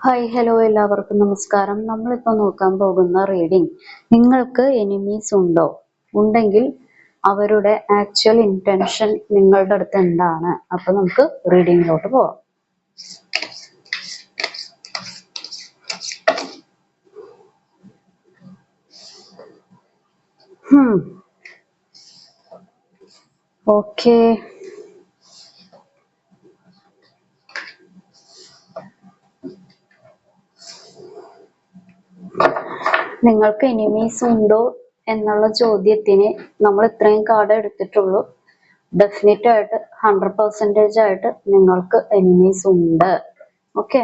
Hi hello എല്ലാവർക്കും നമസ്കാരം. നമ്മളിപ്പോൾ നോക്കാൻ പോകുന്ന റീഡിംഗ്, നിങ്ങൾക്ക് എനിമീസ് ഉണ്ടോ? ഉണ്ടെങ്കിൽ അവരുടെ ആക്ച്വൽ ഇന്റൻഷൻ നിങ്ങളുടെ അടുത്ത് എന്താണ്? അപ്പൊ നമുക്ക് റീഡിങ്ങിലോട്ട് പോവാം. ഓക്കെ, നിങ്ങൾക്ക് എനിമീസ് ഉണ്ടോ എന്നുള്ള ചോദ്യത്തിന് നമ്മൾ ഇത്രയും കാർഡ് എടുത്തിട്ടുള്ളൂ. ഡെഫിനറ്റ് ആയിട്ട് 100% ആയിട്ട് നിങ്ങൾക്ക് എനിമീസ് ഉണ്ട്. ഓക്കെ,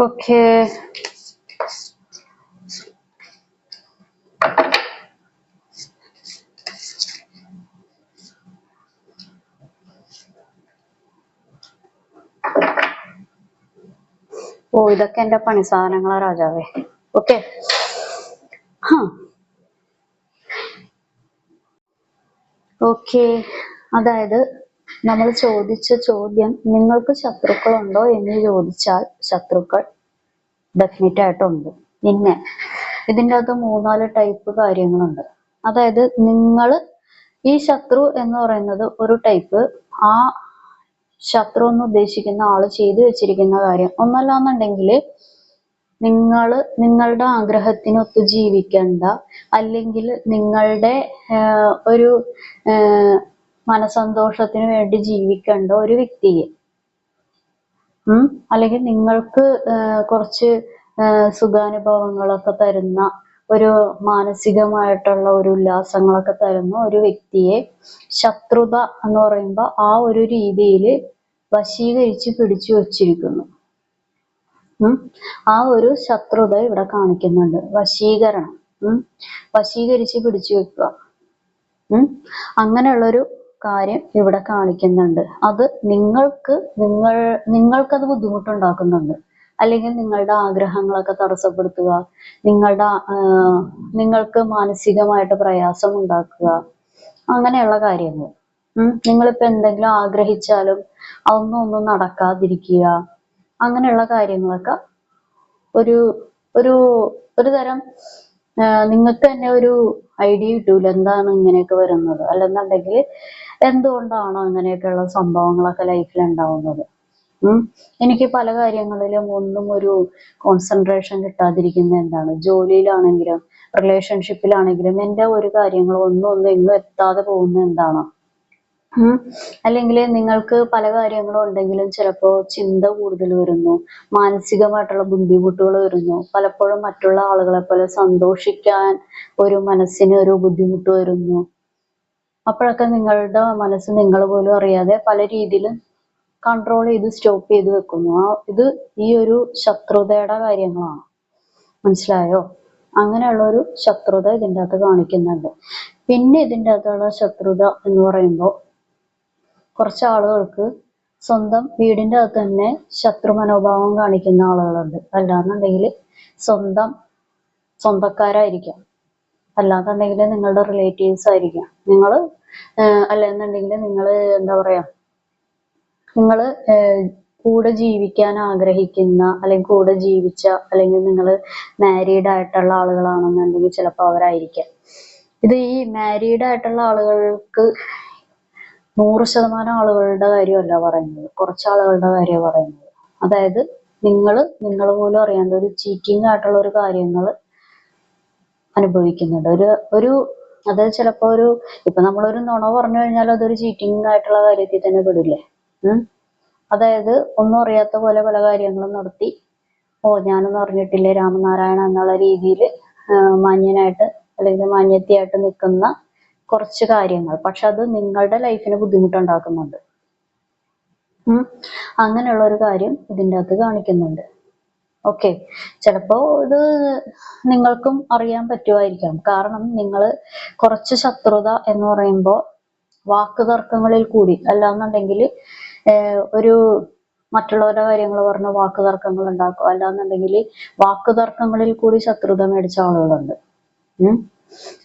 ഓക്കെ, ഓ ഇതൊക്കെ എന്റെ പണി സാധനങ്ങളാ രാജാവേ. ഓക്കെ, ഓക്കെ, അതായത് നമ്മൾ ചോദിച്ച ചോദ്യം നിങ്ങൾക്ക് ശത്രുക്കളുണ്ടോ എന്ന് ചോദിച്ചാൽ ശത്രുക്കൾ ഡെഫിനറ്റ് ആയിട്ടുണ്ട്. പിന്നെ ഇതിൻ്റെ അകത്ത് 3-4 ടൈപ്പ് കാര്യങ്ങളുണ്ട്. അതായത് നിങ്ങൾ ഈ ശത്രു എന്ന് പറയുന്നത് ഒരു ടൈപ്പ്, ആ ശത്രു എന്ന് ഉദ്ദേശിക്കുന്ന ആള് ചെയ്തു വെച്ചിരിക്കുന്ന കാര്യം ഒന്നല്ലാന്നുണ്ടെങ്കിൽ നിങ്ങളുടെ ആഗ്രഹത്തിനൊത്ത് ജീവിക്കേണ്ട, അല്ലെങ്കിൽ നിങ്ങളുടെ ഒരു മനസന്തോഷത്തിന് വേണ്ടി ജീവിക്കേണ്ട ഒരു വ്യക്തിയെ, അല്ലെങ്കിൽ നിങ്ങൾക്ക് കുറച്ച് സുഖാനുഭവങ്ങളൊക്കെ തരുന്ന, ഒരു മാനസികമായിട്ടുള്ള ഒരു ഉല്ലാസങ്ങളൊക്കെ തരുന്ന ഒരു വ്യക്തിയെ ശത്രുത എന്ന് പറയുമ്പോൾ ആ ഒരു രീതിയിൽ വശീകരിച്ച് പിടിച്ചു വച്ചിരിക്കുന്നു. ആ ഒരു ശത്രുത ഇവിടെ കാണിക്കുന്നുണ്ട്. വശീകരണം, വശീകരിച്ച് പിടിച്ചു വെക്കുക, അങ്ങനെയുള്ളൊരു കാര്യം ഇവിടെ കാണിക്കുന്നുണ്ട്. അത് നിങ്ങൾക്കത് ബുദ്ധിമുട്ടുണ്ടാക്കുന്നുണ്ട്, അല്ലെങ്കിൽ നിങ്ങളുടെ ആഗ്രഹങ്ങളൊക്കെ തടസ്സപ്പെടുത്തുക, നിങ്ങൾക്ക് മാനസികമായിട്ട് പ്രയാസം ഉണ്ടാക്കുക, അങ്ങനെയുള്ള കാര്യങ്ങൾ. നിങ്ങളിപ്പോ എന്തെങ്കിലും ആഗ്രഹിച്ചാലും അതൊന്നും നടക്കാതിരിക്കുക, അങ്ങനെയുള്ള കാര്യങ്ങളൊക്കെ ഒരു ഒരു ഒരു തരം നിങ്ങൾക്ക് തന്നെ ഒരു ഐഡിയ കിട്ടൂല എന്താണ് ഇങ്ങനെയൊക്കെ വരുന്നത്, അല്ലെന്നുണ്ടെങ്കിൽ എന്തുകൊണ്ടാണോ അങ്ങനെയൊക്കെയുള്ള സംഭവങ്ങളൊക്കെ ലൈഫിൽ ഉണ്ടാവുന്നത്. എനിക്ക് പല കാര്യങ്ങളിലും ഒന്നും ഒരു കോൺസെൻട്രേഷൻ കിട്ടാതിരിക്കുന്ന എന്താണ്, ജോലിയിലാണെങ്കിലും റിലേഷൻഷിപ്പിലാണെങ്കിലും എൻ്റെ ഒരു കാര്യങ്ങളും ഒന്നും എങ്ങും എത്താതെ പോകുന്ന എന്താണ്, അല്ലെങ്കിൽ നിങ്ങൾക്ക് പല കാര്യങ്ങളും ഉണ്ടെങ്കിലും ചിലപ്പോൾ ചിന്ത കൂടുതൽ വരുന്നു, മാനസികമായിട്ടുള്ള ബുദ്ധിമുട്ടുകൾ വരുന്നു, പലപ്പോഴും മറ്റുള്ള ആളുകളെ പോലെ സന്തോഷിക്കാൻ ഒരു മനസ്സിന് ഒരു ബുദ്ധിമുട്ട് വരുന്നു. അപ്പോഴൊക്കെ നിങ്ങളുടെ മനസ്സ് നിങ്ങൾ പോലും അറിയാതെ പല രീതിയിലും കൺട്രോൾ ചെയ്ത് സ്റ്റോപ്പ് ചെയ്ത് വെക്കുന്നു. ഇത് ഈ ഒരു ശത്രുതയുടെ കാര്യങ്ങളാണ്. മനസ്സിലായോ? അങ്ങനെയുള്ള ഒരു ശത്രുത ഇതിൻ്റെ അകത്ത് കാണിക്കുന്നുണ്ട്. പിന്നെ ഇതിൻ്റെ അകത്തുള്ള ശത്രുത എന്ന് പറയുമ്പോൾ കുറച്ച് ആളുകൾക്ക് സ്വന്തം വീടിൻ്റെ അകത്ത് തന്നെ ശത്രു മനോഭാവം കാണിക്കുന്ന ആളുകളുണ്ട്. അല്ലാന്നുണ്ടെങ്കിൽ സ്വന്തക്കാരായിരിക്കാം, അല്ലാന്നുണ്ടെങ്കിൽ നിങ്ങളുടെ റിലേറ്റീവ്സ് ആയിരിക്കാം, അല്ലെന്നുണ്ടെങ്കിൽ നിങ്ങൾ എന്താ പറയാ, നിങ്ങൾ കൂടെ ജീവിക്കാൻ ആഗ്രഹിക്കുന്ന, അല്ലെങ്കിൽ കൂടെ ജീവിച്ച, അല്ലെങ്കിൽ നിങ്ങൾ മാരീഡ് ആയിട്ടുള്ള ആളുകളാണെന്നുണ്ടെങ്കിൽ ചിലപ്പോൾ അവരായിരിക്കാം. ഇത് ഈ മാരീഡ് ആയിട്ടുള്ള ആളുകൾക്ക് 100% ആളുകളുടെ കാര്യമല്ല പറയുന്നത്, കുറച്ച് ആളുകളുടെ കാര്യമാണ് പറയുന്നത്. അതായത് നിങ്ങൾ പോലും അറിയാണ്ട് ഒരു ചീറ്റിംഗ് ആയിട്ടുള്ള ഒരു കാര്യങ്ങൾ അനുഭവിക്കുന്നുണ്ട്. അതായത് ചിലപ്പോൾ ഇപ്പൊ നമ്മളൊരു നുണ പറഞ്ഞു കഴിഞ്ഞാൽ അതൊരു ചീറ്റിംഗ് ആയിട്ടുള്ള കാര്യത്തിൽ തന്നെ പെടില്ലേ. അതായത് ഒന്നും അറിയാത്ത പോലെ പല കാര്യങ്ങളും നടത്തി, ഞാനൊന്നും അറിഞ്ഞിട്ടില്ലേ രാമനാരായണ എന്നുള്ള രീതിയിൽ മാന്യനായിട്ട് അല്ലെങ്കിൽ മാന്യത്തിയായിട്ട് നിൽക്കുന്ന കുറച്ച് കാര്യങ്ങൾ, പക്ഷെ അത് നിങ്ങളുടെ ലൈഫിന് ബുദ്ധിമുട്ടുണ്ടാക്കുന്നുണ്ട്. അങ്ങനെയുള്ള ഒരു കാര്യം ഇതിൻ്റെ അകത്ത് കാണിക്കുന്നുണ്ട്. ഓക്കെ, ചിലപ്പോ ഇത് നിങ്ങൾക്കും അറിയാൻ പറ്റുമായിരിക്കാം. കാരണം നിങ്ങൾ കുറച്ച് ശത്രുത എന്ന് പറയുമ്പോൾ വാക്കുതർക്കങ്ങളിൽ കൂടി, അല്ലാന്നുണ്ടെങ്കിൽ ഒരു മറ്റുള്ളവരുടെ കാര്യങ്ങൾ പറഞ്ഞ വാക്കുതർക്കങ്ങൾ ഉണ്ടാക്കും, അല്ലാന്നുണ്ടെങ്കിൽ വാക്കുതർക്കങ്ങളിൽ കൂടി ശത്രുത മേടിച്ച ആളുകളുണ്ട്.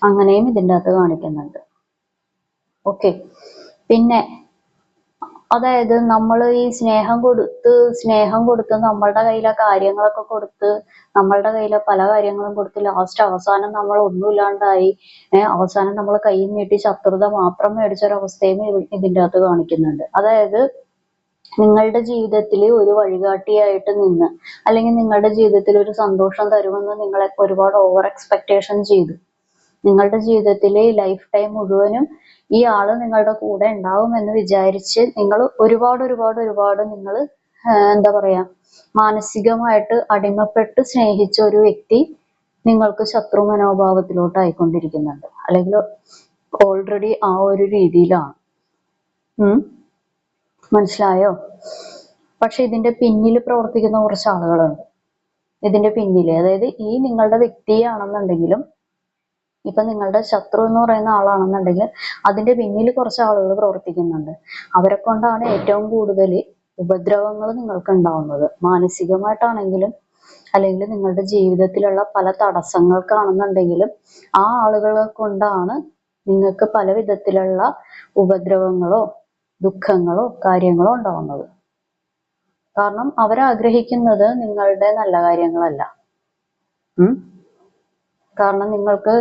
അങ്ങനെയും ഇതിൻ്റെ അകത്ത് കാണിക്കുന്നുണ്ട്. ഓക്കെ, പിന്നെ അതായത് നമ്മൾ ഈ സ്നേഹം കൊടുത്ത് നമ്മളുടെ കയ്യിലെ കാര്യങ്ങളൊക്കെ കൊടുത്ത്, നമ്മളുടെ കയ്യിലെ പല കാര്യങ്ങളും കൊടുത്ത് ലാസ്റ്റ് അവസാനം നമ്മൾ ഒന്നുമില്ലാണ്ടായി, അവസാനം നമ്മൾ കൈ നീട്ടി ശത്രുത മാത്രം മേടിച്ചൊരവസ്ഥയും ഇതിൻ്റെ അകത്ത് കാണിക്കുന്നുണ്ട്. അതായത് നിങ്ങളുടെ ജീവിതത്തിൽ ഒരു വഴികാട്ടിയായിട്ട് നിന്ന്, അല്ലെങ്കിൽ നിങ്ങളുടെ ജീവിതത്തിൽ ഒരു സന്തോഷം തരുമെന്ന് നിങ്ങളെ ഒരുപാട് ഓവർ എക്സ്പെക്ടേഷൻ ചെയ്തു. നിങ്ങളുടെ ജീവിതത്തിലെ ലൈഫ് ടൈം മുഴുവനും ഈ ആള് നിങ്ങളുടെ കൂടെ ഉണ്ടാവുമെന്ന് വിചാരിച്ച് നിങ്ങൾ ഒരുപാട് നിങ്ങൾ എന്താ പറയാ, മാനസികമായിട്ട് അടിമപ്പെട്ട് സ്നേഹിച്ച ഒരു വ്യക്തി നിങ്ങൾക്ക് ശത്രു മനോഭാവത്തിലോട്ട് ആയിക്കൊണ്ടിരിക്കുന്നുണ്ട്, അല്ലെങ്കിൽ ഓൾറെഡി ആ ഒരു രീതിയിലാണ്. മനസ്സിലായോ? പക്ഷെ ഇതിന്റെ പിന്നിൽ പ്രവർത്തിക്കുന്ന കുറച്ച് ആളുകളുണ്ട്. ഇതിന്റെ പിന്നില്, അതായത് ഈ നിങ്ങളുടെ വ്യക്തിയാണെന്നുണ്ടെങ്കിലും, ഇപ്പൊ നിങ്ങളുടെ ശത്രു എന്ന് പറയുന്ന ആളാണെന്നുണ്ടെങ്കിൽ അതിന്റെ പിന്നിൽ കുറച്ച് ആളുകൾ പ്രവർത്തിക്കുന്നുണ്ട്. അവരെ കൊണ്ടാണ് ഏറ്റവും കൂടുതൽ ഉപദ്രവങ്ങൾ നിങ്ങൾക്ക് ഉണ്ടാവുന്നത്. മാനസികമായിട്ടാണെങ്കിലും, അല്ലെങ്കിൽ നിങ്ങളുടെ ജീവിതത്തിലുള്ള പല തടസ്സങ്ങൾക്കാണെന്നുണ്ടെങ്കിലും ആ ആളുകളെ കൊണ്ടാണ് നിങ്ങൾക്ക് പല വിധത്തിലുള്ള ഉപദ്രവങ്ങളോ ദുഃഖങ്ങളോ കാര്യങ്ങളോ ഉണ്ടാവുന്നത്. കാരണം അവരാഗ്രഹിക്കുന്നത് നിങ്ങളുടെ നല്ല കാര്യങ്ങളല്ല. കാരണം നിങ്ങൾക്ക്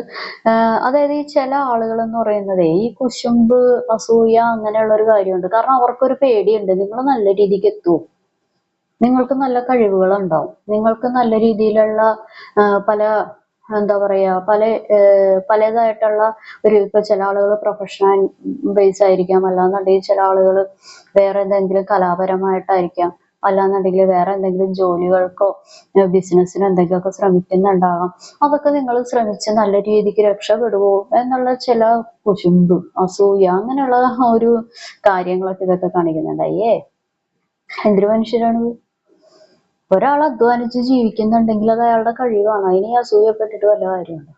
അതായത് ഈ ചില ആളുകൾ എന്ന് പറയുന്നത് ഈ കുശുമ്പ്, അസൂയ അങ്ങനെയുള്ള ഒരു കാര്യമുണ്ട്. കാരണം അവർക്കൊരു പേടിയുണ്ട്, നിങ്ങൾ നല്ല രീതിക്ക് എത്തും, നിങ്ങൾക്ക് നല്ല കഴിവുകൾ ഉണ്ടാവും, നിങ്ങൾക്ക് നല്ല രീതിയിലുള്ള പല എന്താ പറയാ പലതായിട്ടുള്ള ഒരു, ഇപ്പൊ ചില ആളുകൾ പ്രൊഫഷണൽ ബേസ് ആയിരിക്കാം, അല്ലാന്നുണ്ടെങ്കിൽ ചില ആളുകൾ വേറെ എന്തെങ്കിലും കലാപരമായിട്ടായിരിക്കാം, അല്ലാന്നുണ്ടെങ്കിൽ വേറെ എന്തെങ്കിലും ജോലികൾക്കോ ബിസിനസ്സിനോ എന്തെങ്കിലുമൊക്കെ ശ്രമിക്കുന്നുണ്ടാകാം. അതൊക്കെ നിങ്ങൾ ശ്രമിച്ച് നല്ല രീതിക്ക് രക്ഷപ്പെടുവോ എന്നുള്ള ചില കുശുമ്പ്, അസൂയ അങ്ങനെയുള്ള ഒരു കാര്യങ്ങളൊക്കെ ഇതൊക്കെ കാണിക്കുന്നുണ്ടായേ. എന്തൊരു മനുഷ്യരാണ് ഒരാൾ അധ്വാനിച്ച് ജീവിക്കുന്നുണ്ടെങ്കിൽ അത് അയാളുടെ കഴിവാണ്. അതിനെ അസൂയപ്പെട്ടിട്ട് വല്ല കാര്യമുണ്ടോ?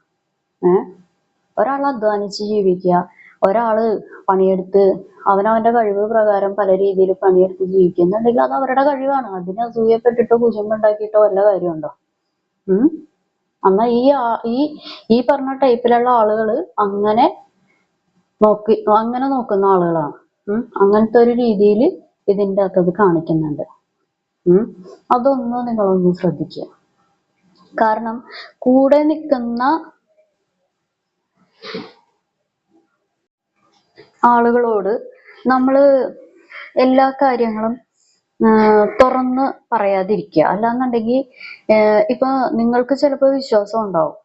ഒരാൾ അധ്വാനിച്ച് ജീവിക്കുക, ഒരാള് പണിയെടുത്ത് അവനവന്റെ കഴിവ് പ്രകാരം പല രീതിയിൽ പണിയെടുത്ത് ജീവിക്കുന്നുണ്ടെങ്കിൽ അത് അവരുടെ കഴിവാണ്. അതിനെ അസൂയപ്പെട്ടിട്ടോ കുശുമ്പുണ്ടാക്കിയിട്ടോ വല്ല കാര്യമുണ്ടോ? എന്നാ ഈ പറഞ്ഞ ടൈപ്പിലുള്ള ആളുകൾ അങ്ങനെ നോക്കുന്ന ആളുകളാണ്. അങ്ങനത്തെ ഒരു രീതിയിൽ ഇതിൻ്റെ അകത്തത് കാണിക്കുന്നുണ്ട്. അതൊന്നും നിങ്ങളൊന്ന് ശ്രദ്ധിക്കുക. കാരണം കൂടെ നിൽക്കുന്ന ആളുകളോട് നമ്മള് എല്ലാ കാര്യങ്ങളും തുറന്ന് പറയാതിരിക്കുക. അല്ലാന്നുണ്ടെങ്കിൽ ഇപ്പൊ നിങ്ങൾക്ക് ചിലപ്പോൾ വിശ്വാസം ഉണ്ടാവും,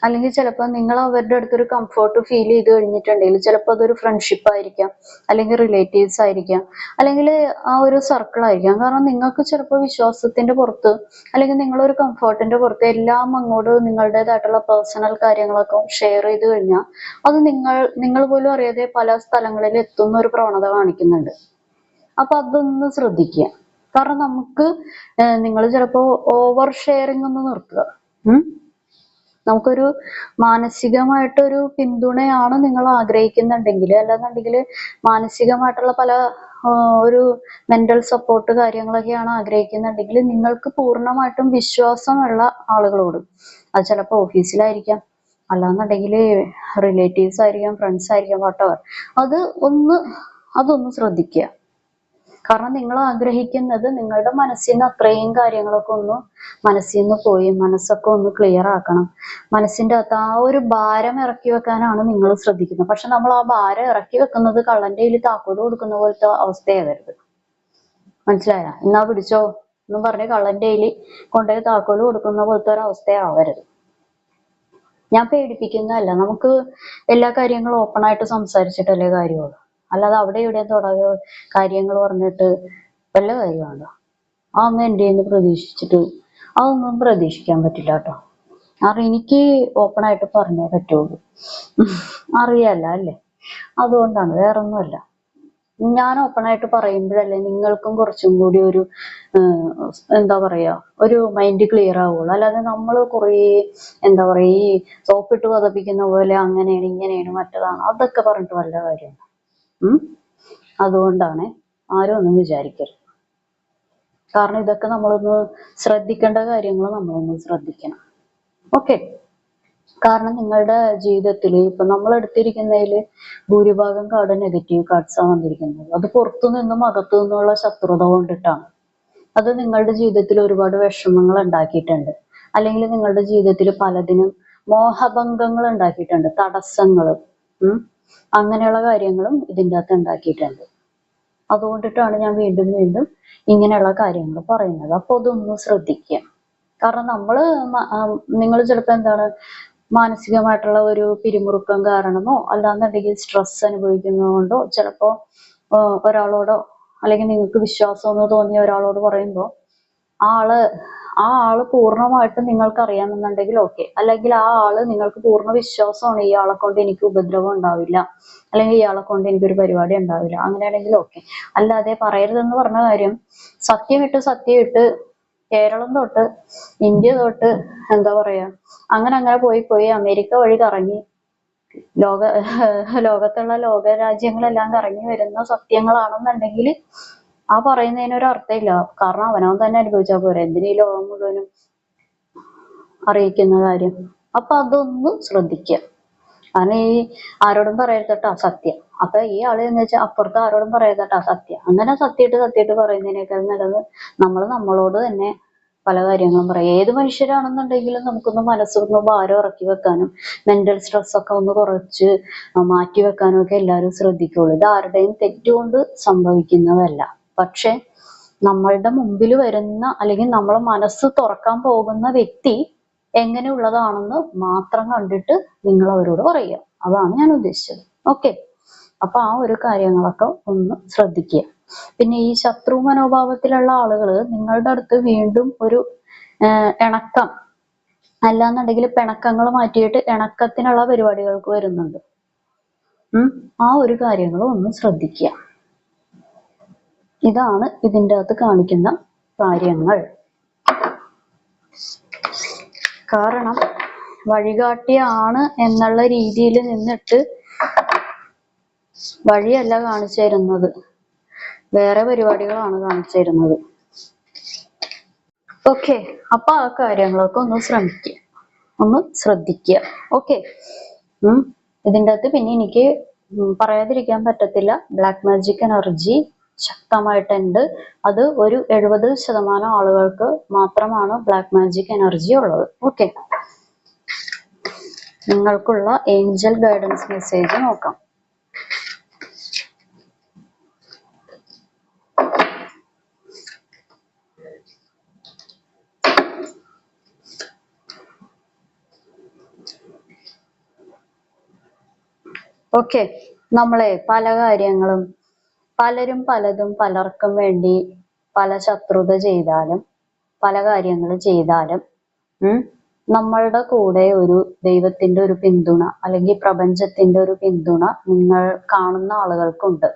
അല്ലെങ്കിൽ ചിലപ്പോൾ നിങ്ങൾ അവരുടെ അടുത്തൊരു കംഫർട്ട് ഫീൽ ചെയ്ത് കഴിഞ്ഞിട്ടുണ്ടെങ്കിൽ ചിലപ്പോൾ അതൊരു ഫ്രണ്ട്ഷിപ്പ് ആയിരിക്കാം, അല്ലെങ്കിൽ റിലേറ്റീവ്സ് ആയിരിക്കാം, അല്ലെങ്കിൽ ആ ഒരു സർക്കിൾ ആയിരിക്കാം. കാരണം നിങ്ങൾക്ക് ചിലപ്പോൾ വിശ്വാസത്തിന്റെ പുറത്ത്, അല്ലെങ്കിൽ നിങ്ങളൊരു കംഫർട്ടിന്റെ പുറത്ത് എല്ലാം അങ്ങോട്ട് നിങ്ങളുടേതായിട്ടുള്ള പേഴ്സണൽ കാര്യങ്ങളൊക്കെ ഷെയർ ചെയ്ത് കഴിഞ്ഞാൽ അത് നിങ്ങൾ പോലും അറിയാതെ പല സ്ഥലങ്ങളിൽ എത്തുന്ന ഒരു പ്രവണത കാണിക്കുന്നുണ്ട്. അപ്പൊ അതൊന്ന് ശ്രദ്ധിക്കുക. കാരണം നമുക്ക് നിങ്ങൾ ചിലപ്പോ ഓവർ ഷെയറിങ് ഒന്ന് നിർത്തുക. നമുക്കൊരു മാനസികമായിട്ടൊരു പിന്തുണയാണ് നിങ്ങൾ ആഗ്രഹിക്കുന്നുണ്ടെങ്കിൽ, അല്ലെന്നുണ്ടെങ്കിൽ മാനസികമായിട്ടുള്ള പല ഒരു മെന്റൽ സപ്പോർട്ട് കാര്യങ്ങളൊക്കെയാണ് ആഗ്രഹിക്കുന്നുണ്ടെങ്കിൽ നിങ്ങൾക്ക് പൂർണ്ണമായിട്ടും വിശ്വാസമുള്ള ആളുകളോട്, അത് ചിലപ്പോൾ ഓഫീസിലായിരിക്കാം, അല്ലാന്നുണ്ടെങ്കിൽ റിലേറ്റീവ്സ് ആയിരിക്കാം, ഫ്രണ്ട്സ് ആയിരിക്കാം, വാട്ടവർ, അതൊന്ന് ശ്രദ്ധിക്കുക. കാരണം നിങ്ങൾ ആഗ്രഹിക്കുന്നത് നിങ്ങളുടെ മനസ്സിൽ നിന്ന് അത്രയും കാര്യങ്ങളൊക്കെ ഒന്ന് മനസ്സിൽ നിന്ന് പോയി മനസ്സൊക്കെ ഒന്ന് ക്ലിയർ ആക്കണം. മനസ്സിന്റെ അകത്ത് ആ ഒരു ഭാരം ഇറക്കി വെക്കാനാണ് നിങ്ങൾ ശ്രദ്ധിക്കുന്നത്. പക്ഷെ നമ്മൾ ആ ഭാരം ഇറക്കി വെക്കുന്നത് കള്ളന്റെ കയ്യിൽ താക്കോല് കൊടുക്കുന്ന പോലത്തെ അവസ്ഥയാകരുത്. മനസ്സിലായ? എന്നാ പിടിച്ചോ എന്നും പറഞ്ഞ് കള്ളന്റെ കയ്യിൽ കൊണ്ടുപോയി താക്കോല് കൊടുക്കുന്ന പോലത്തെ ഒരു അവസ്ഥയാവരുത്. ഞാൻ പേടിപ്പിക്കുന്നതല്ല, നമുക്ക് എല്ലാ കാര്യങ്ങളും ഓപ്പൺ ആയിട്ട് സംസാരിച്ചിട്ടല്ലേ കാര്യമുള്ളൂ. അല്ലാതെ അവിടെ ഇവിടെ തുടങ്ങിയ കാര്യങ്ങൾ പറഞ്ഞിട്ട് വല്ല കാര്യമാണോ? അതൊന്നും എൻ്റെ കയ്യിൽ നിന്ന് പ്രതീക്ഷിച്ചിട്ട് അതൊന്നും പ്രതീക്ഷിക്കാൻ പറ്റില്ല കേട്ടോ. കാരണം എനിക്ക് ഓപ്പൺ ആയിട്ട് പറഞ്ഞേ പറ്റുള്ളൂ. അറിയാല്ല അല്ലേ? അതുകൊണ്ടാണ്, വേറൊന്നുമല്ല. ഞാൻ ഓപ്പണായിട്ട് പറയുമ്പോഴല്ലേ നിങ്ങൾക്കും കുറച്ചും കൂടി ഒരു എന്താ പറയാ ഒരു മൈൻഡ് ക്ലിയർ ആവുള്ളൂ. അല്ലാതെ നമ്മൾ കുറേ എന്താ പറയാ ഈ സോപ്പിട്ട് പതപ്പിക്കുന്ന പോലെ അങ്ങനെയാണ് ഇങ്ങനെയാണ് മറ്റതാണ് അതൊക്കെ പറഞ്ഞിട്ട് വല്ല കാര്യമാണ്. അതുകൊണ്ടാണ് ആരും ഒന്നും വിചാരിക്കരുത്. കാരണം ഇതൊക്കെ നമ്മളൊന്ന് ശ്രദ്ധിക്കേണ്ട കാര്യങ്ങൾ നമ്മളൊന്ന് ശ്രദ്ധിക്കണം. ഓക്കെ. കാരണം നിങ്ങളുടെ ജീവിതത്തിൽ ഇപ്പൊ നമ്മൾ എടുത്തിരിക്കുന്നതിൽ ഭൂരിഭാഗം കാർഡ് നെഗറ്റീവ് കാർഡ്സാണ് വന്നിരിക്കുന്നത്. അത് പുറത്തു നിന്നും അകത്തു നിന്നുള്ള ശത്രുത കൊണ്ടിട്ടാണ്. അത് നിങ്ങളുടെ ജീവിതത്തിൽ ഒരുപാട് വിഷമങ്ങൾ ഉണ്ടാക്കിയിട്ടുണ്ട്. അല്ലെങ്കിൽ നിങ്ങളുടെ ജീവിതത്തിൽ പലതിനും മോഹഭംഗങ്ങൾ ഉണ്ടാക്കിയിട്ടുണ്ട്, തടസ്സങ്ങൾ. അങ്ങനെയുള്ള കാര്യങ്ങളും ഇതിൻ്റെ അകത്ത് ഉണ്ടാക്കിയിട്ടുണ്ട്. അതുകൊണ്ടിട്ടാണ് ഞാൻ വീണ്ടും വീണ്ടും ഇങ്ങനെയുള്ള കാര്യങ്ങൾ പറയുന്നത്. അപ്പൊ അതൊന്ന് ശ്രദ്ധിക്കുക. കാരണം നിങ്ങൾ ചിലപ്പോ എന്താണ് മാനസികമായിട്ടുള്ള ഒരു പിരിമുറുക്കം കാരണമോ അല്ലാന്നുണ്ടെങ്കിൽ സ്ട്രെസ് അനുഭവിക്കുന്നത് കൊണ്ടോ ചിലപ്പോ ഒരാളോടോ അല്ലെങ്കിൽ നിങ്ങൾക്ക് വിശ്വാസം എന്ന് തോന്നിയ ഒരാളോട് പറയുമ്പോൾ ആ ആള് പൂർണ്ണമായിട്ടും നിങ്ങൾക്ക് അറിയാമെന്നുണ്ടെങ്കിൽ ഓക്കെ. അല്ലെങ്കിൽ ആ ആള് നിങ്ങൾക്ക് പൂർണ്ണ വിശ്വാസമാണ്, ഇയാളെ കൊണ്ട് എനിക്ക് ഉപദ്രവം ഉണ്ടാവില്ല, അല്ലെങ്കിൽ ഇയാളെ കൊണ്ട് എനിക്കൊരു പരിപാടി ഉണ്ടാവില്ല, അങ്ങനെയാണെങ്കിൽ ഓക്കെ. അല്ലാതെ പറയരുതെന്ന് പറഞ്ഞ കാര്യം സത്യം ഇട്ട് കേരളം തൊട്ട് ഇന്ത്യ തൊട്ട് എന്താ പറയാ അങ്ങനെ പോയി അമേരിക്ക വഴി കറങ്ങി ലോകത്തുള്ള ലോക രാജ്യങ്ങളെല്ലാം കറങ്ങി വരുന്ന സത്യങ്ങളാണെന്നുണ്ടെങ്കിൽ ആ പറയുന്നതിനൊരു അർത്ഥമില്ല. കാരണം അവനവൻ തന്നെ അനുഭവിച്ചാൽ പോരെ, എന്തിനീ ലോകം മുഴുവനും അറിയിക്കുന്ന കാര്യം. അപ്പൊ അതൊന്ന് ശ്രദ്ധിക്കുക. കാരണം ഈ ആരോടും പറയരുതട്ടാ സത്യം. അപ്പൊ ഈ ആള് എന്ന് വെച്ചാൽ അപ്പുറത്ത് ആരോടും പറയരുതട്ടാ സത്യം. അങ്ങനെ സത്യമായിട്ട് പറയുന്നതിനേക്കാൾ നല്ലത് നമ്മളോട് തന്നെ പല കാര്യങ്ങളും പറയാം. ഏത് മനുഷ്യരാണെന്നുണ്ടെങ്കിലും നമുക്കൊന്ന് മനസ്സൊന്ന് ഭാരം ഇറക്കി വെക്കാനും മെന്റൽ സ്ട്രെസ് ഒക്കെ ഒന്ന് കുറച്ച് മാറ്റി വെക്കാനും ഒക്കെ എല്ലാവരും ശ്രദ്ധിക്കുള്ളൂ. ഇത് ആരുടെയും തെറ്റുകൊണ്ട് സംഭവിക്കുന്നതല്ല. പക്ഷെ നമ്മളുടെ മുമ്പിൽ വരുന്ന അല്ലെങ്കിൽ നമ്മൾ മനസ്സ് തുറക്കാൻ പോകുന്ന വ്യക്തി എങ്ങനെയുള്ളതാണെന്ന് മാത്രം കണ്ടിട്ട് നിങ്ങൾ അവരോട് പറയുക. അതാണ് ഞാൻ ഉദ്ദേശിച്ചത്. ഓക്കെ. അപ്പൊ ആ ഒരു കാര്യങ്ങളൊക്കെ ഒന്ന് ശ്രദ്ധിക്കുക. പിന്നെ ഈ ശത്രു മനോഭാവത്തിലുള്ള ആളുകൾ നിങ്ങളുടെ അടുത്ത് വീണ്ടും ഒരു ഇണക്കം അല്ലാന്നുണ്ടെങ്കിൽ പിണക്കങ്ങൾ മാറ്റിയിട്ട് ഇണക്കത്തിനുള്ള പരിപാടികൾക്ക് വരുന്നുണ്ട്. ആ ഒരു കാര്യങ്ങളും ഒന്ന് ശ്രദ്ധിക്കുക. ഇതാണ് ഇതിൻ്റെ അകത്ത് കാണിക്കുന്ന കാര്യങ്ങൾ. കാരണം വഴികാട്ടിയാണ് എന്നുള്ള രീതിയിൽ നിന്നിട്ട് വഴിയല്ല കാണിച്ചു തരുന്നത്, വേറെ പരിപാടികളാണ് കാണിച്ചു തരുന്നത്. ഓക്കെ. അപ്പൊ ആ കാര്യങ്ങളൊക്കെ ഒന്ന് ശ്രദ്ധിക്കുക. ഓക്കെ. ഇതിൻ്റെ അകത്ത് പിന്നെ എനിക്ക് പറയാതിരിക്കാൻ പറ്റത്തില്ല, ബ്ലാക്ക് മാജിക് എനർജി ശക്തമായിട്ടുണ്ട്. അത് ഒരു 70% ആളുകൾക്ക് മാത്രമാണ് ബ്ലാക്ക് മാജിക് എനർജി ഉള്ളത്. ഓക്കെ. നിങ്ങൾക്കുള്ള ഏഞ്ചൽ ഗൈഡൻസ് മെസ്സേജ് നോക്കാം. ഓക്കെ. നമ്മളെ പല കാര്യങ്ങളും പലരും പലതും പലർക്കും വേണ്ടി പല ശത്രുത ചെയ്താലും പല കാര്യങ്ങൾ ചെയ്താലും നമ്മളുടെ കൂടെ ഒരു ദൈവത്തിന്റെ ഒരു പിന്തുണ അല്ലെങ്കിൽ പ്രപഞ്ചത്തിന്റെ ഒരു പിന്തുണ നിങ്ങൾ കാണുന്ന ആളുകൾക്കുണ്ട്.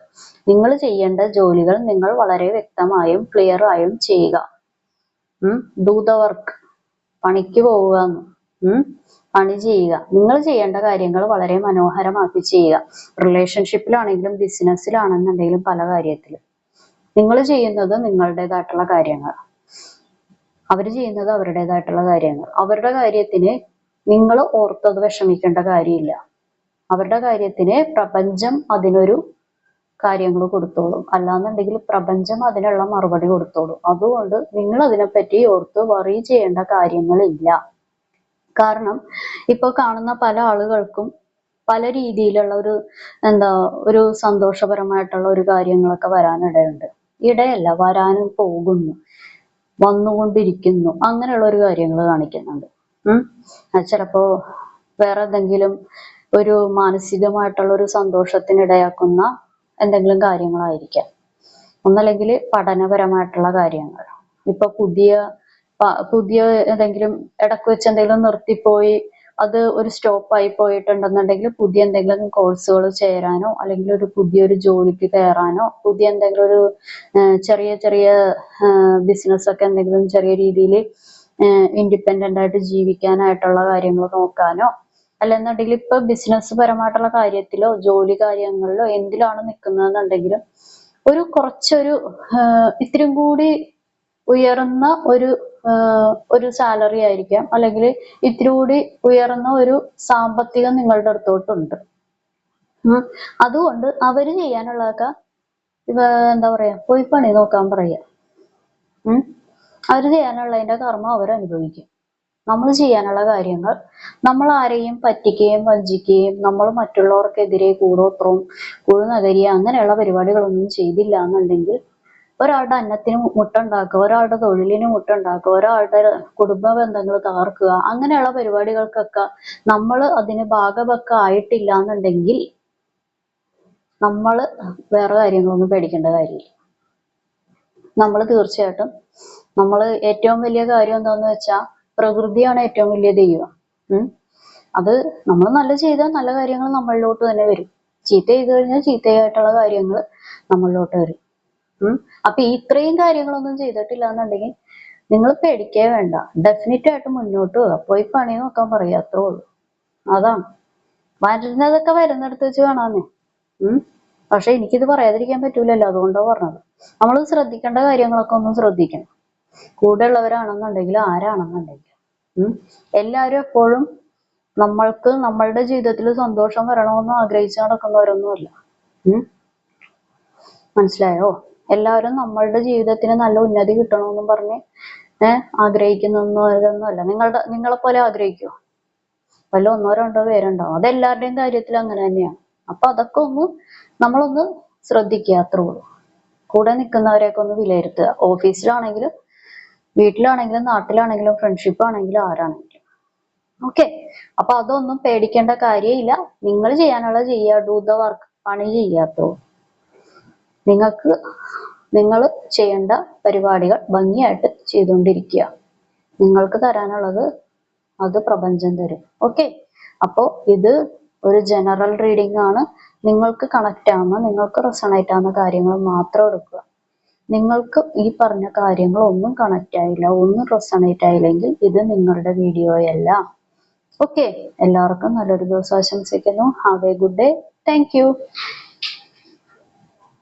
നിങ്ങൾ ചെയ്യേണ്ട ജോലികൾ നിങ്ങൾ വളരെ വ്യക്തമായും ക്ലിയർ ആയും ചെയ്യുക. Do the work. പണിക്ക് പോവുക, പണി ചെയ്യുക. നിങ്ങൾ ചെയ്യേണ്ട കാര്യങ്ങൾ വളരെ മനോഹരമാക്കി ചെയ്യുക. റിലേഷൻഷിപ്പിലാണെങ്കിലും ബിസിനസ്സിലാണെന്നുണ്ടെങ്കിലും പല കാര്യത്തിലും നിങ്ങൾ ചെയ്യുന്നത് നിങ്ങളുടേതായിട്ടുള്ള കാര്യങ്ങൾ, അവർ ചെയ്യുന്നത് അവരുടേതായിട്ടുള്ള കാര്യങ്ങൾ. അവരുടെ കാര്യത്തിന് നിങ്ങൾ ഓർത്തത് വിഷമിക്കേണ്ട കാര്യമില്ല. അവരുടെ കാര്യത്തിന് പ്രപഞ്ചം അതിനൊരു കാര്യങ്ങൾ കൊടുത്തോളും, അല്ലാന്നുണ്ടെങ്കിൽ പ്രപഞ്ചം അതിനുള്ള മറുപടി കൊടുത്തോളും. അതുകൊണ്ട് നിങ്ങൾ അതിനെപ്പറ്റി ഓർത്ത് വറി ചെയ്യേണ്ട കാര്യങ്ങളില്ല. കാരണം ഇപ്പൊ കാണുന്ന പല ആളുകൾക്കും പല രീതിയിലുള്ള ഒരു സന്തോഷപരമായിട്ടുള്ള ഒരു കാര്യങ്ങളൊക്കെ വരാനിടയുണ്ട്. ഇടയല്ല, വരാനും പോകുന്നു, വന്നുകൊണ്ടിരിക്കുന്നു, അങ്ങനെയുള്ള ഒരു കാര്യങ്ങൾ കാണിക്കുന്നുണ്ട്. ചിലപ്പോ വേറെ എന്തെങ്കിലും ഒരു മാനസികമായിട്ടുള്ള ഒരു സന്തോഷത്തിനിടയാക്കുന്ന എന്തെങ്കിലും കാര്യങ്ങളായിരിക്കാം. ഒന്നല്ലെങ്കിൽ പഠനപരമായിട്ടുള്ള കാര്യങ്ങൾ. ഇപ്പൊ പുതിയ ഏതെങ്കിലും ഇടക്ക് വെച്ച് എന്തെങ്കിലും നിർത്തിപ്പോയി അത് ഒരു സ്റ്റോപ്പ് ആയി പോയിട്ടുണ്ടെന്നുണ്ടെങ്കിൽ പുതിയ എന്തെങ്കിലും കോഴ്സുകൾ ചേരാനോ അല്ലെങ്കിൽ ഒരു പുതിയൊരു ജോലിക്ക് കയറാനോ പുതിയ എന്തെങ്കിലും ഒരു ചെറിയ ചെറിയ ബിസിനസ് ഒക്കെ എന്തെങ്കിലും ചെറിയ രീതിയിൽ ഇൻഡിപെൻഡന്റ് ആയിട്ട് ജീവിക്കാനായിട്ടുള്ള കാര്യങ്ങൾ നോക്കാനോ അല്ലെന്നുണ്ടെങ്കിൽ ഇപ്പൊ ബിസിനസ് പരമായിട്ടുള്ള കാര്യത്തിലോ ജോലി കാര്യങ്ങളിലോ എന്തിലാണ് നിൽക്കുന്നതെന്നുണ്ടെങ്കിലും കുറച്ചൊരു ഇത്തിരി കൂടി ഉയർന്ന ഒരു സാലറി ആയിരിക്കാം അല്ലെങ്കിൽ ഇത്തിരി കൂടി ഉയർന്ന ഒരു സാമ്പത്തികം നിങ്ങളുടെ അടുത്തോട്ടുണ്ട്. അതുകൊണ്ട് അവര് ചെയ്യാനുള്ളതൊക്കെ എന്താ പറയാ പോയി പണി നോക്കാൻ പറയാ. അവര് ചെയ്യാനുള്ളതിന്റെ കർമ്മം അവരനുഭവിക്കും. നമ്മൾ ചെയ്യാനുള്ള കാര്യങ്ങൾ നമ്മൾ ആരെയും പറ്റിക്കുകയും വഞ്ചിക്കുകയും നമ്മൾ മറ്റുള്ളവർക്കെതിരെ കൂടോത്രവും കുഴുനകരിയ അങ്ങനെയുള്ള പരിപാടികളൊന്നും ചെയ്തില്ല എന്നുണ്ടെങ്കിൽ ഒരാളുടെ അന്നത്തിന് മുട്ടുണ്ടാക്കുക, ഒരാളുടെ തൊഴിലിന് മുട്ടുണ്ടാക്കുക, ഒരാളുടെ കുടുംബ ബന്ധങ്ങൾ തകർക്കുക, അങ്ങനെയുള്ള പരിപാടികൾക്കൊക്കെ നമ്മൾ അതിന് ഭാഗവൊക്കെ ആയിട്ടില്ല എന്നുണ്ടെങ്കിൽ നമ്മൾ വേറെ കാര്യങ്ങളൊന്നും പേടിക്കേണ്ട കാര്യമില്ല. നമ്മൾ തീർച്ചയായിട്ടും നമ്മൾ ഏറ്റവും വലിയ കാര്യം എന്താന്ന് വെച്ചാൽ പ്രകൃതിയാണ് ഏറ്റവും വലിയ ദൈവം. അത് നമ്മൾ നല്ല ചെയ്താൽ നല്ല കാര്യങ്ങൾ നമ്മളിലോട്ട് തന്നെ വരും. ചീത്ത ചെയ്ത് കഴിഞ്ഞാൽ ചീത്തയായിട്ടുള്ള കാര്യങ്ങൾ നമ്മളിലോട്ട് വരും. അപ്പൊ ഇത്രയും കാര്യങ്ങളൊന്നും ചെയ്തിട്ടില്ല എന്നുണ്ടെങ്കിൽ നിങ്ങൾ പേടിക്കേ വേണ്ട. ഡെഫിനറ്റ് ആയിട്ട് മുന്നോട്ട് പോയി പണി നോക്കാൻ പറയാ, അത്രേ ഉള്ളൂ. അതാണ് വരുന്നതൊക്കെ വരുന്നിടത്ത് വെച്ച് കാണാന്നേ. പക്ഷെ എനിക്കിത് പറയാതിരിക്കാൻ പറ്റൂലല്ലോ, അതുകൊണ്ടാണ് പറഞ്ഞത്. നമ്മൾ ശ്രദ്ധിക്കേണ്ട കാര്യങ്ങളൊക്കെ ഒന്ന് ശ്രദ്ധിക്കണം. കൂടെ ഉള്ളവരാണെന്നുണ്ടെങ്കിലും ആരാണെന്നുണ്ടെങ്കിലും എല്ലാവരും എപ്പോഴും നമ്മൾക്ക് നമ്മളുടെ ജീവിതത്തിൽ സന്തോഷം വരണമെന്ന് ആഗ്രഹിച്ച് നടക്കുന്നവരൊന്നുമല്ല. മനസ്സിലായോ? എല്ലാവരും നമ്മളുടെ ജീവിതത്തിന് നല്ല ഉന്നതി കിട്ടണമെന്നും പറഞ്ഞ് ആഗ്രഹിക്കുന്നവരൊന്നുമല്ല. നിങ്ങളെ പോലെ ആഗ്രഹിക്കുമോ? വല്ല ഒന്നോ രണ്ടോ പേരുണ്ടാവും. അതെല്ലാവരുടെയും കാര്യത്തിൽ അങ്ങനെ തന്നെയാണ്. അപ്പൊ അതൊക്കെ നമ്മളൊന്ന് ശ്രദ്ധിക്കുക, അത്രേ ഉള്ളൂ. കൂടെ നിൽക്കുന്നവരെയൊക്കെ ഒന്ന് വിലയിരുത്തുക. ഓഫീസിലാണെങ്കിലും വീട്ടിലാണെങ്കിലും നാട്ടിലാണെങ്കിലും ഫ്രണ്ട്ഷിപ്പ് ആണെങ്കിലും ആരാണെങ്കിലും. ഓക്കെ, അപ്പൊ അതൊന്നും പേടിക്കേണ്ട കാര്യമില്ല. നിങ്ങൾ ചെയ്യാനുള്ള ചെയ്യുക, ഡൂ ദ വർക്ക്, പണി ചെയ്യാത്തോ. നിങ്ങൾ ചെയ്യേണ്ട പരിപാടികൾ ഭംഗിയായിട്ട് ചെയ്തുകൊണ്ടിരിക്കുക. നിങ്ങൾക്ക് തരാനുള്ളത് അത് പ്രപഞ്ചം തരും. ഓക്കെ, അപ്പോ ഇത് ഒരു ജനറൽ റീഡിംഗ് ആണ്. നിങ്ങൾക്ക് കണക്റ്റ് ആവുന്ന, നിങ്ങൾക്ക് റെസണേറ്റ് ആവുന്ന കാര്യങ്ങൾ മാത്രം എടുക്കുക. നിങ്ങൾക്ക് ഈ പറഞ്ഞ കാര്യങ്ങൾ ഒന്നും കണക്റ്റ് ആയില്ല, ഒന്നും റെസണേറ്റ് ആയില്ലെങ്കിൽ ഇത് നിങ്ങളുടെ വീഡിയോയല്ല. ഓക്കെ, എല്ലാവർക്കും നല്ലൊരു ദിവസം ആശംസിക്കുന്നു. Have A good day. Thank you.